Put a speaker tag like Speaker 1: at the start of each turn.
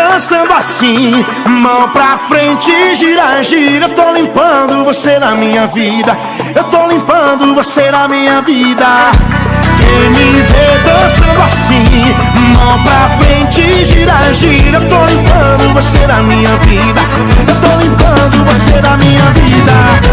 Speaker 1: dançando assim, mão pra frente, gira, gira. Eu tô limpando você na minha vida, eu tô limpando você na minha vida. Quem me vê dançando assim, mão pra frente, gira, gira. Eu tô limpando você na minha vida, eu tô limpando você na minha vida.